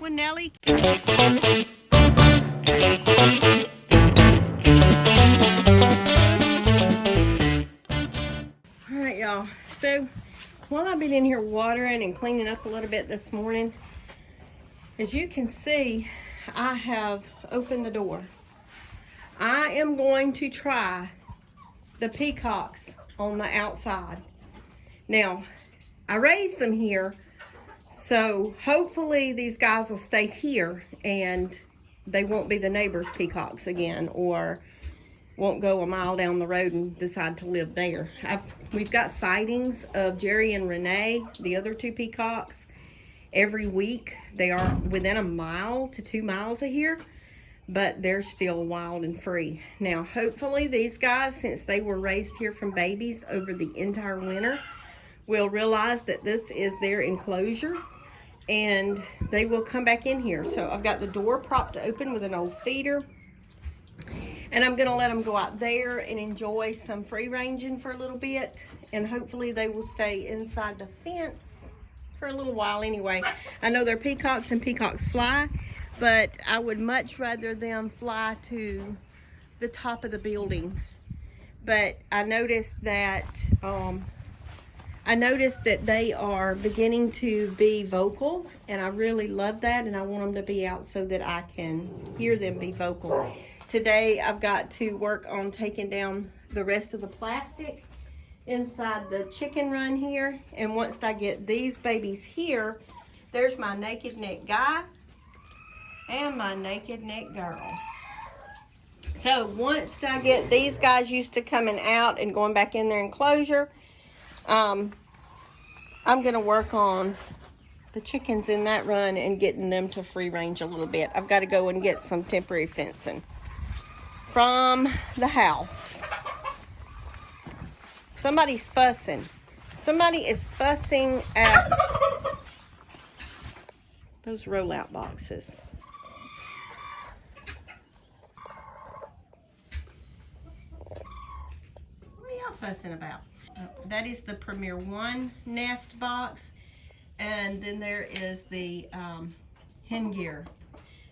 with Nellie. Alright y'all, so while I've been in here watering and cleaning up a little bit this morning, as you can see, I have opened the door. I am going to try the peacocks on the outside. Now, I raised them here, so hopefully these guys will stay here and they won't be the neighbor's peacocks again, or won't go a mile down the road and decide to live there. We've got sightings of Jerry and Renee, the other two peacocks, every week. They are within a mile to 2 miles of here, but they're still wild and free. Now, hopefully these guys, since they were raised here from babies over the entire winter, will realize that this is their enclosure and they will come back in here. So I've got the door propped open with an old feeder, and I'm gonna let them go out there and enjoy some free ranging for a little bit, and hopefully they will stay inside the fence for a little while anyway. I know they're peacocks and peacocks fly, but I would much rather them fly to the top of the building. But I noticed that they are beginning to be vocal, and I really love that, and I want them to be out so that I can hear them be vocal. Today I've got to work on taking down the rest of the plastic inside the chicken run here, and once I get these babies here, there's my naked neck guy and my naked neck girl. So once I get these guys used to coming out and going back in their enclosure, I'm going to work on the chickens in that run and getting them to free range a little bit. I've got to go and get some temporary fencing from the house. Somebody's fussing. Somebody is fussing at those rollout boxes. What are y'all fussing about? That is the Premier 1 nest box, and then there is the hen gear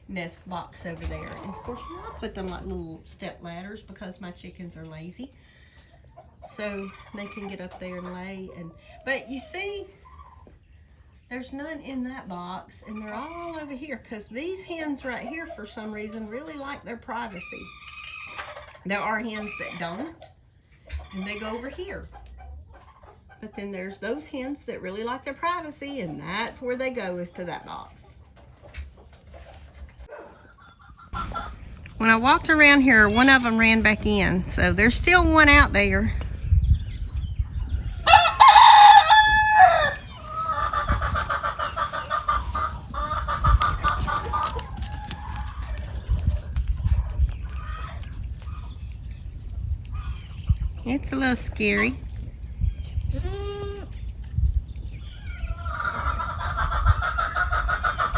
nest box over there. And of course, you know, I put them like little step ladders because my chickens are lazy, so they can get up there and lay. But you see, there's none in that box, and they're all over here because these hens right here, for some reason, really like their privacy. There are hens that don't, and they go over here. But then there's those hens that really like their privacy, and that's where they go, is to that box. When I walked around here, one of them ran back in, so there's still one out there. It's a little scary.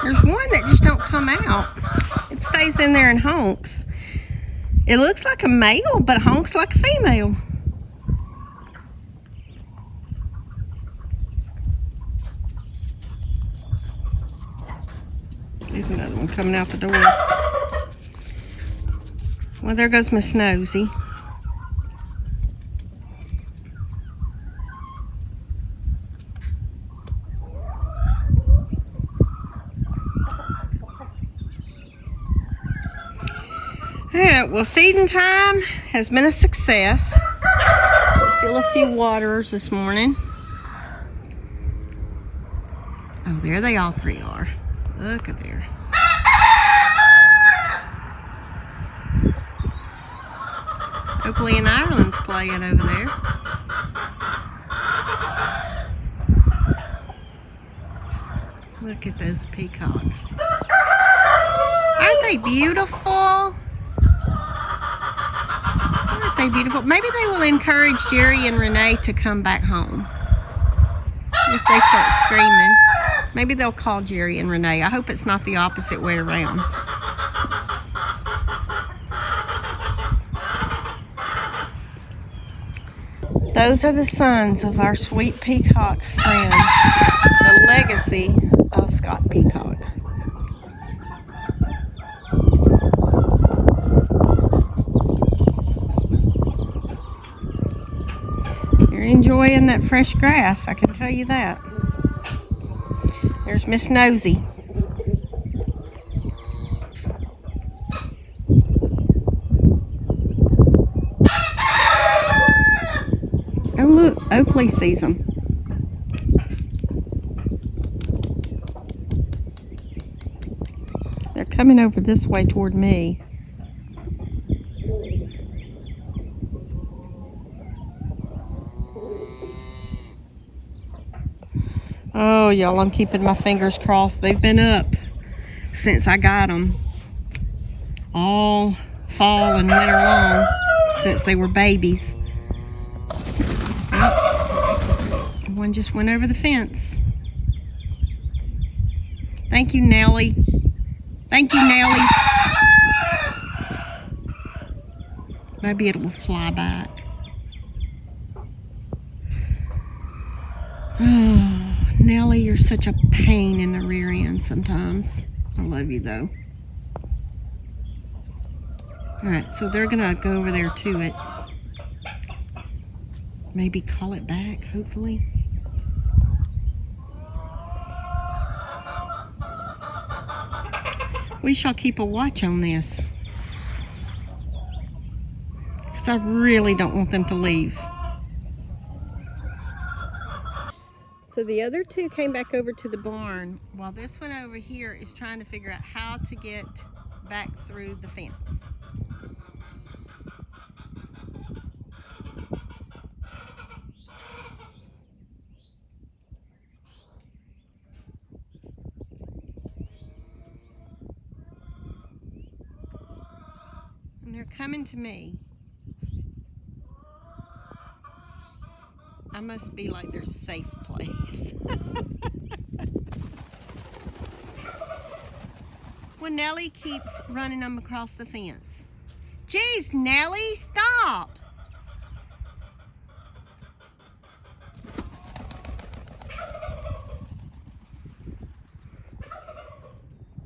There's one that just don't come out. It stays in there and honks. It looks like a male, but honks like a female. There's another one coming out the door. Well, there goes Miss Nosy. Yeah, well, feeding time has been a success. Fill a few waters this morning. Oh, there they all three are. Look at there. Oakley and Ireland's playing over there. Look at those peacocks. Aren't they beautiful? Aren't they beautiful? Maybe they will encourage Jerry and Renee to come back home. If they start screaming, maybe they'll call Jerry and Renee. I hope it's not the opposite way around. Those are the sons of our sweet peacock friend, the legacy of Scott Peacock. enjoying that fresh grass, I can tell you that. There's Miss Nosy. Oh look, Oakley sees them. They're coming over this way toward me. Oh, y'all, I'm keeping my fingers crossed. They've been up since I got them. All fall and winter long since they were babies. One just went over the fence. Thank you, Nellie. Thank you, Nellie. Maybe it will fly back. Oh, Nellie, you're such a pain in the rear end sometimes. I love you, though. All right, so they're gonna go over there to it. Maybe call it back, hopefully. We shall keep a watch on this, because I really don't want them to leave. So the other two came back over to the barn, while this one over here is trying to figure out how to get back through the fence. And they're coming to me. I must be like their safe place. Well, Nellie keeps running them across the fence. Jeez, Nellie, stop!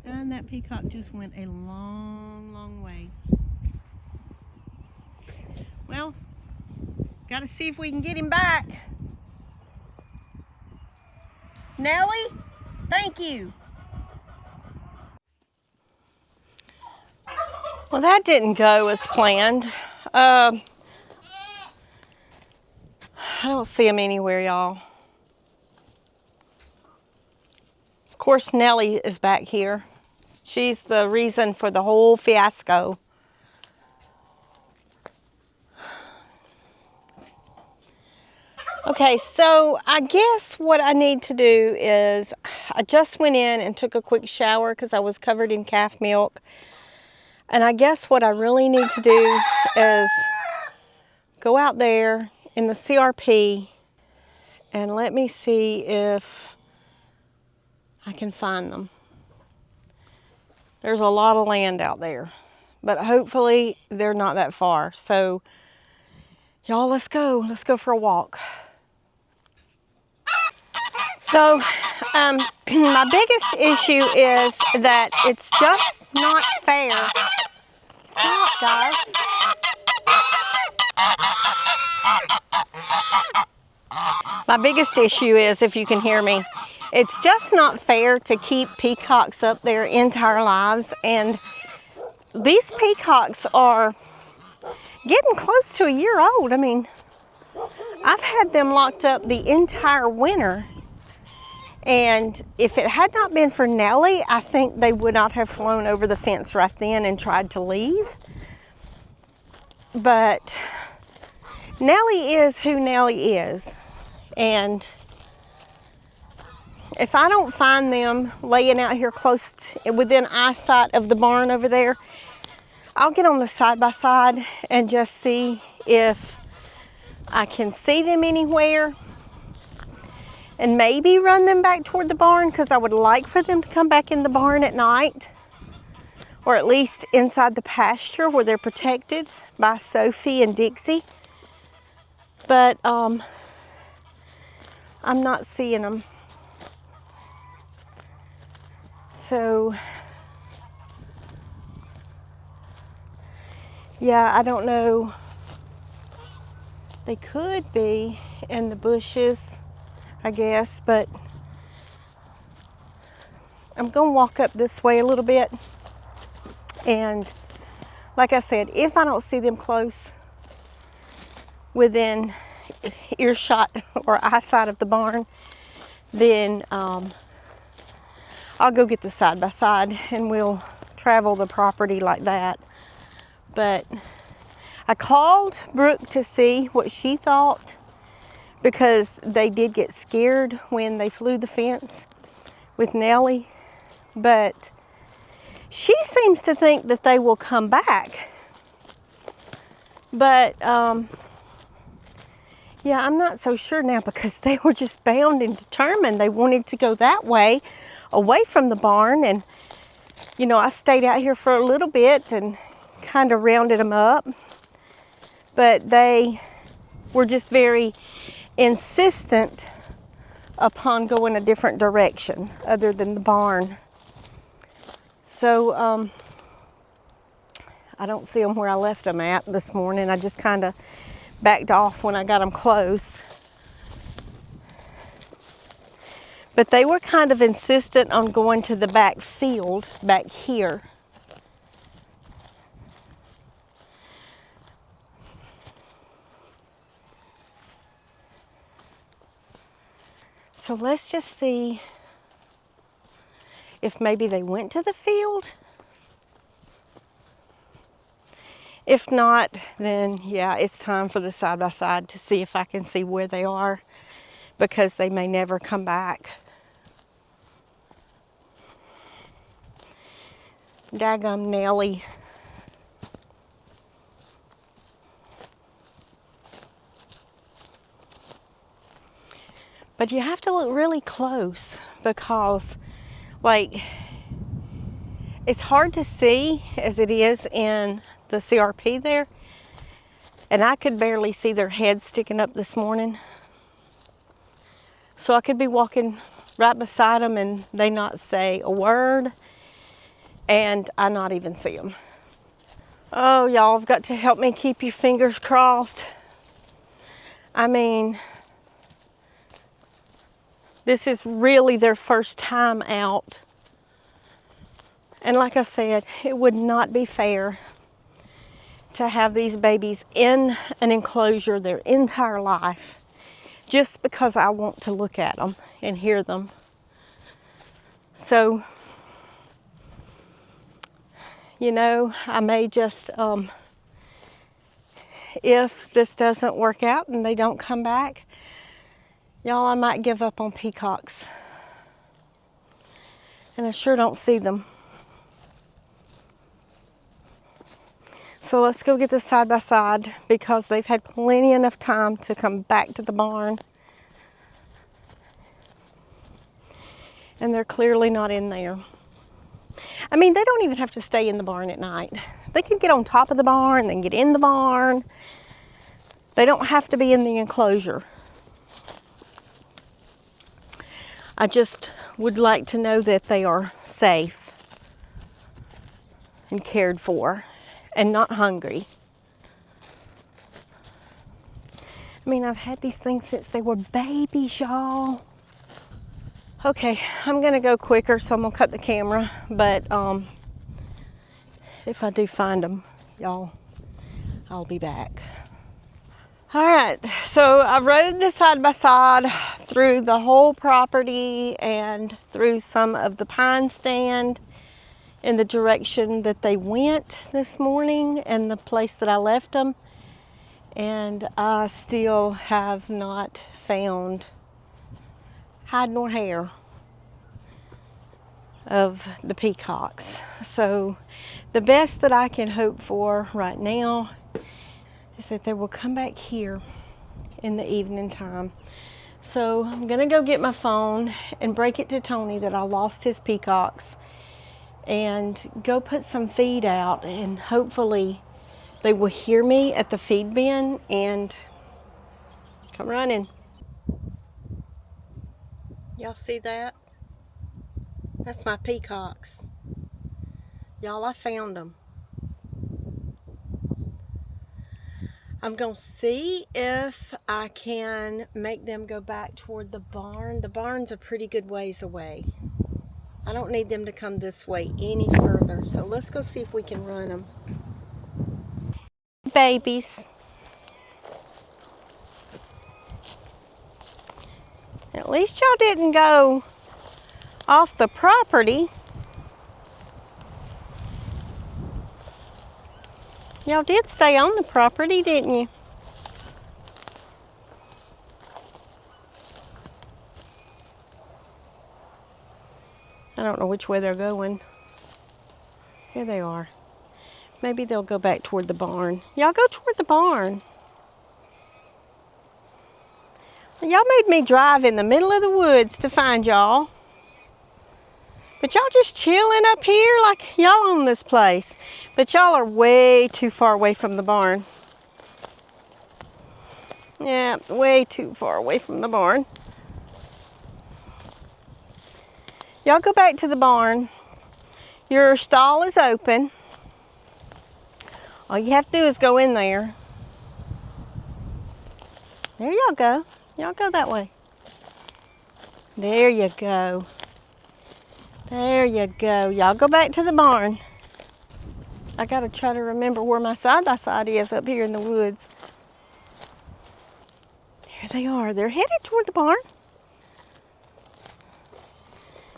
And that peacock just went a long, long way. Well, gotta see if we can get him back. Nellie, thank you. Well, that didn't go as planned. I don't see him anywhere, y'all. Of course, Nellie is back here. She's the reason for the whole fiasco. Okay, so I guess what I need to do is, I just went in and took a quick shower because I was covered in calf milk. And I guess what I really need to do is go out there in the CRP and let me see if I can find them. There's a lot of land out there, but hopefully they're not that far. So y'all, let's go for a walk. So my biggest issue is that it's just not fair. Stop, guys. My biggest issue is, if you can hear me, it's just not fair to keep peacocks up their entire lives. And these peacocks are getting close to a year old. I mean, I've had them locked up the entire winter. And if it had not been for Nellie, I think they would not have flown over the fence right then and tried to leave. But Nellie is who Nellie is. And if I don't find them laying out here close within eyesight of the barn over there, I'll get on the side-by-side and just see if I can see them anywhere. And maybe run them back toward the barn, because I would like for them to come back in the barn at night, or at least inside the pasture where they're protected by Sophie and Dixie. But I'm not seeing them. So yeah, I don't know. They could be in the bushes, I guess, but I'm going to walk up this way a little bit. And like I said, if I don't see them close within earshot or eyesight of the barn, then I'll go get the side-by-side and we'll travel the property like that. But I called Brooke to see what she thought, because they did get scared when they flew the fence with Nellie. But she seems to think that they will come back. But yeah, I'm not so sure now, because they were just bound and determined. They wanted to go that way, away from the barn. And, you know, I stayed out here for a little bit and kind of rounded them up. But they were just very insistent upon going a different direction other than the barn. So, I don't see them where I left them at this morning. I just kind of backed off when I got them close. But they were kind of insistent on going to the back field back here. So let's just see if maybe they went to the field. If not, then yeah, it's time for the side-by-side to see if I can see where they are, because they may never come back. Daggum Nellie. But you have to look really close, because, like, it's hard to see as it is in the CRP there. And I could barely see their heads sticking up this morning. So I could be walking right beside them and they not say a word, and I not even see them. Oh, y'all have got to help me keep your fingers crossed. I mean, this is really their first time out. And like I said, it would not be fair to have these babies in an enclosure their entire life just because I want to look at them and hear them. So, you know, I may just, if this doesn't work out and they don't come back, y'all, I might give up on peacocks. And I sure don't see them. So let's go get this side-by-side, because they've had plenty enough time to come back to the barn. And they're clearly not in there. I mean, they don't even have to stay in the barn at night. They can get on top of the barn, they can get in the barn. They don't have to be in the enclosure. I just would like to know that they are safe and cared for and not hungry. I mean, I've had these things since they were babies, y'all. Okay, I'm gonna go quicker, so I'm gonna cut the camera, but if I do find them, y'all, I'll be back. All right, so I rode the side-by-side through the whole property and through some of the pine stand in the direction that they went this morning and the place that I left them. And I still have not found hide nor hair of the peacocks. So the best that I can hope for right now is that they will come back here in the evening time. So I'm gonna go get my phone and break it to Tony that I lost his peacocks and go put some feed out, and hopefully they will hear me at the feed bin and come running. Y'all see that? That's my peacocks. Y'all, I found them. I'm going to see if I can make them go back toward the barn. The barn's a pretty good ways away. I don't need them to come this way any further. So let's go see if we can run them. Babies. At least y'all didn't go off the property. Y'all did stay on the property, didn't you? I don't know which way they're going. Here they are. Maybe they'll go back toward the barn. Y'all go toward the barn. Y'all made me drive in the middle of the woods to find y'all. But y'all just chilling up here like y'all own this place. But y'all are way too far away from the barn. Yeah, way too far away from the barn. Y'all go back to the barn. Your stall is open. All you have to do is go in there. There y'all go. Y'all go that way. There you go. There you go. Y'all go back to the barn. I gotta try to remember where my side-by-side is up here in the woods. There they are. They're headed toward the barn.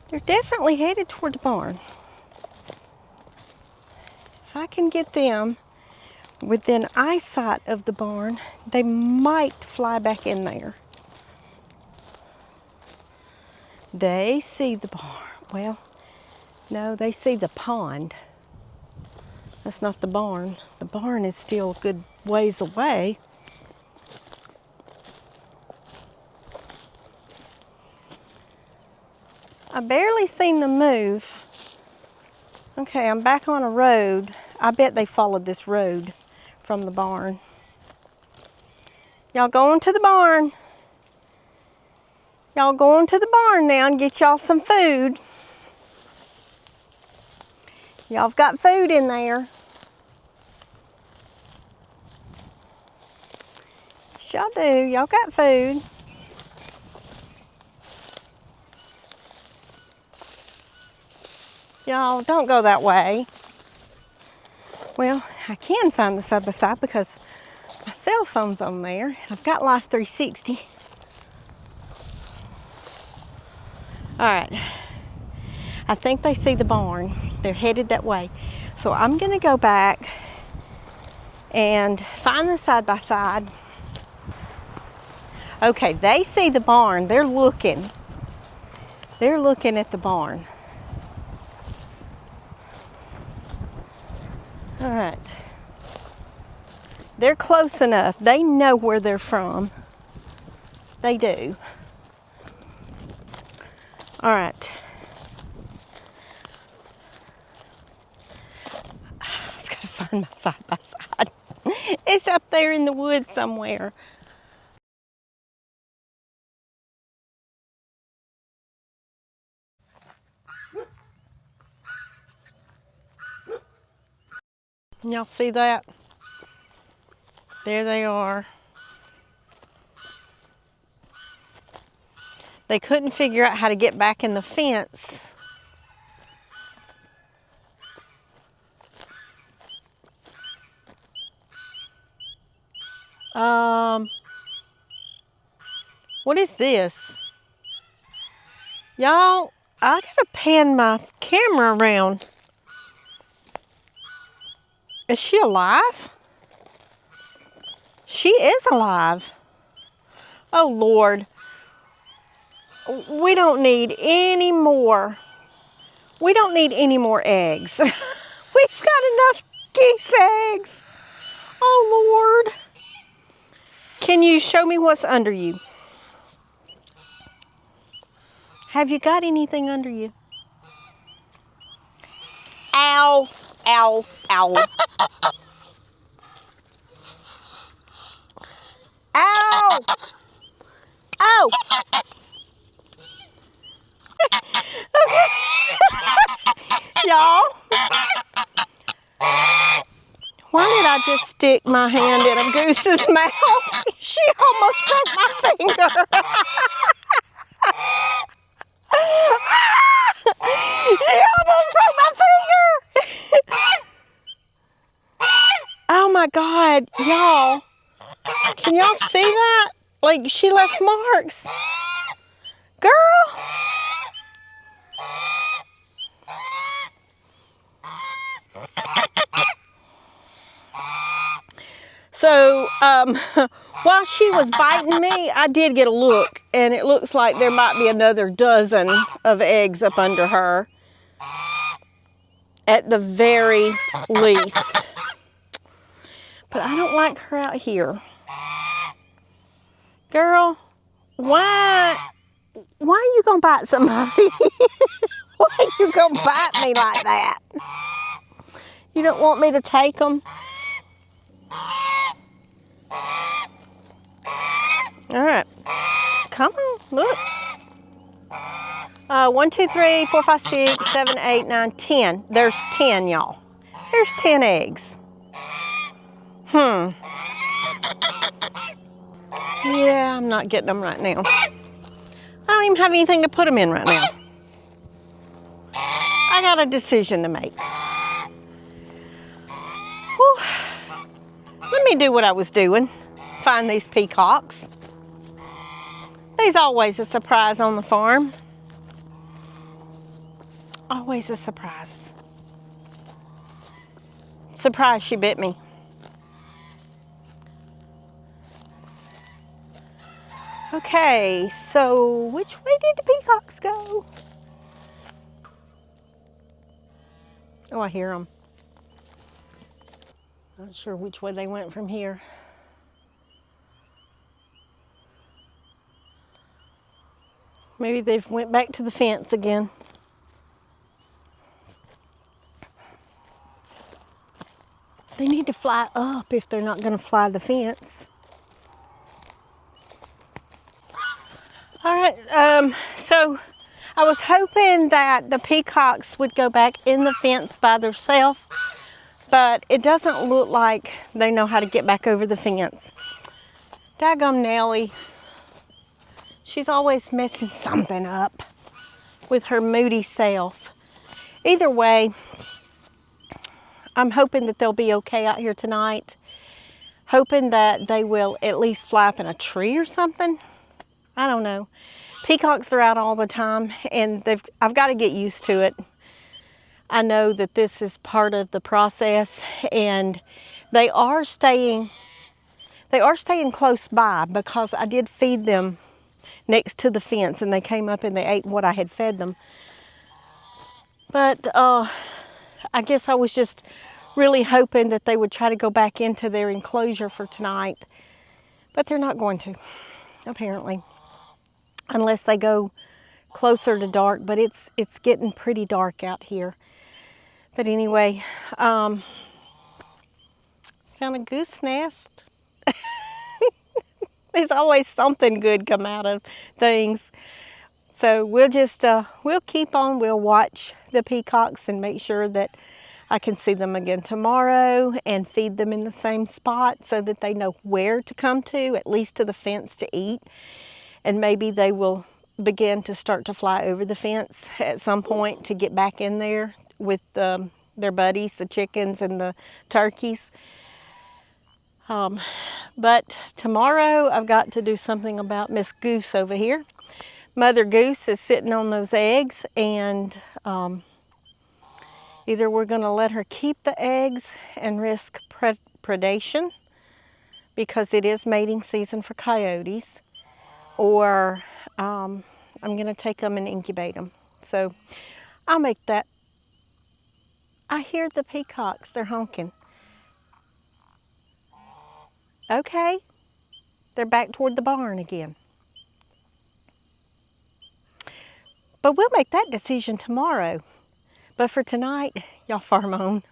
They're definitely headed toward the barn. If I can get them within eyesight of the barn, they might fly back in there. They see the barn. Well, no, they see the pond. That's not the barn. The barn is still a good ways away. I barely seen them move. Okay, I'm back on a road. I bet they followed this road from the barn. Y'all going to the barn. Y'all going to the barn now and get y'all some food. Y'all got food in there. Y'all do. Y'all got food. Y'all don't go that way. Well, I can find the side-by-side because my cell phone's on there. I've got Life 360. All right. I think they see the barn. They're headed that way. So I'm going to go back and find the side-by-side. Okay, they see the barn. They're looking. They're looking at the barn. All right. They're close enough. They know where they're from. They do. All right. I've got to find my side-by-side. It's up there in the woods somewhere. Y'all see that? There they are. They couldn't figure out how to get back in the fence. What is this? Y'all, I gotta pan my camera around. Is she alive? She is alive. Oh, Lord. We don't need any more. We don't need any more eggs. We've got enough geese eggs. Oh, Lord. Can you show me what's under you? Have you got anything under you? Ow, ow, ow. Ow! Oh! Okay. Y'all, why did I just stick my hand in a goose's mouth? She almost broke my finger. She almost broke my finger. Oh my God, y'all. Can y'all see that? Like, she left marks. Girl. So, while she was biting me, I did get a look, and it looks like there might be another dozen of eggs up under her, at the very least. But I don't like her out here. Girl, why are you gonna bite somebody? Why are you gonna bite me like that? You don't want me to take them? All right, come on, look. 1, 2, 3, 4, 5, 6, 7, 8, 9, 10. There's 10, y'all. There's 10 eggs. Yeah, I'm not getting them right now. I don't even have anything to put them in right now. I got a decision to make. Whew. Let me do what I was doing. Find these peacocks. There's always a surprise on the farm. Always a surprise. Surprise, she bit me. Okay, so which way did the peacocks go? Oh, I hear them. Not sure which way they went from here. Maybe they've went back to the fence again. They need to fly up if they're not going to fly the fence. All right, so I was hoping that the peacocks would go back in the fence by themselves, but it doesn't look like they know how to get back over the fence. Daggum Nellie. She's always messing something up with her moody self. Either way, I'm hoping that they'll be okay out here tonight. Hoping that they will at least fly up in a tree or something. I don't know. Peacocks are out all the time, and I've got to get used to it. I know that this is part of the process, and they are staying close by because I did feed them next to the fence, and they came up and they ate what I had fed them. But I guess I was just really hoping that they would try to go back into their enclosure for tonight, but they're not going to, apparently. Unless they go closer to dark, but it's getting pretty dark out here. But anyway, found a goose nest. There's always something good come out of things. So we'll just, we'll keep on, we'll watch the peacocks and make sure that I can see them again tomorrow and feed them in the same spot so that they know where to come to, at least to the fence to eat. And maybe they will begin to start to fly over the fence at some point to get back in there with their buddies, the chickens and the turkeys. But tomorrow I've got to do something about Miss Goose over here. Mother Goose is sitting on those eggs, and either we're going to let her keep the eggs and risk predation because it is mating season for coyotes, or I'm going to take them and incubate them. So I'll make that. I hear the peacocks. They're honking. Okay. They're back toward the barn again. But we'll make that decision tomorrow. But for tonight, y'all farm on.